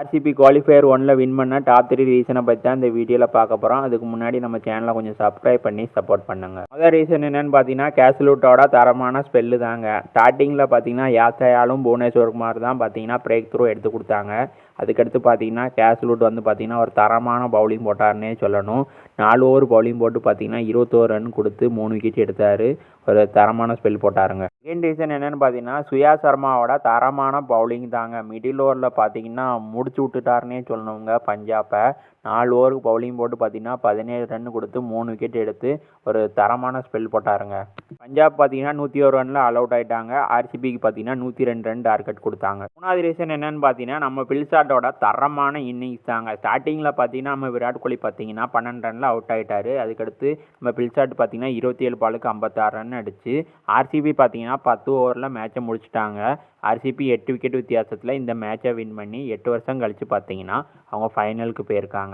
RCB qualifier 1ல் win பண்ண top 3 ரீசனை பற்றி தான் இந்த வீடியோவில் பார்க்க போகிறோம். அதுக்கு முன்னாடி நம்ம சேனலை கொஞ்சம் சப்ஸ்கிரைப் பண்ணி சப்போர்ட் பண்ணுங்கள். முதல் ரீசன் என்னென்னு பார்த்தீங்கன்னா கேஸ்லூட்டோட தரமான ஸ்பெல்லு தாங்க. ஸ்டார்டிங்கில் பார்த்தீங்கன்னா யாசையாலும் புவனேஸ்வர் குமார் தான் பார்த்தீங்கன்னா பிரேக் த்ரூ எடுத்து கொடுத்தாங்க. அதுக்கடுத்து பார்த்தீங்கன்னா கேஸ்லூட் வந்து பார்த்தீங்கன்னா ஒரு தரமான பவுலிங் போட்டார்னே சொல்லணும். 4 ஓவர் பவுலிங் போட்டு பார்த்தீங்கன்னா 21 ரன் கொடுத்து 3 விக்கெட் எடுத்தார். ஒரு தரமான ஸ்பெல் போட்டாருங்க. செகண்ட் ரீசன் என்னென்னு பார்த்தீங்கன்னா சுயா சர்மாவோட தரமான பவுலிங் தாங்க. மிடில் ஓவரில் பார்த்தீங்கன்னா முடிச்சு விட்டுட்டாருன்னே சொல்லணுங்க பஞ்சாப்பை. 4 ஓவருக்கு பவுலிங் போட்டு பார்த்தீங்கன்னா 17 ரன் கொடுத்து 3 விக்கெட் எடுத்து ஒரு தரமான ஸ்பெல் போட்டாருங்க. பஞ்சாப் பார்த்தீங்கன்னா 101 ரனில் ஆல் அவுட் ஆகிட்டாங்க. ஆர்சிபிக்கு பார்த்தீங்கன்னா 102 ரன் டார்கெட் கொடுத்தாங்க. மூணாவது ரீசன் என்னென்னு பார்த்தீங்கன்னா நம்ம பில்சாட்டோட தரமான இன்னிங்ஸ் தாங்க. ஸ்டார்டிங்கில் பார்த்தீங்கன்னா நம்ம விராட் கோலி பார்த்தீங்கன்னா 12 ரனில் அவுட் ஆகிட்டாரு. அதுக்கடுத்து நம்ம பில்சாட் பார்த்தீங்கன்னா 27 பாலுக்கு 56 ரன் அடிச்சு ஆர்சிபி பார்த்தீங்கன்னா 10 ஓவரில் மேட்சை முடிச்சுட்டாங்க. ஆர்சிபி 8 விக்கெட் வித்தியாசத்தில் இந்த மேட்சை வின் பண்ணி 8 வருஷம் கழித்து பார்த்தீங்கன்னா அவங்க ஃபைனலுக்கு போயிருக்காங்க.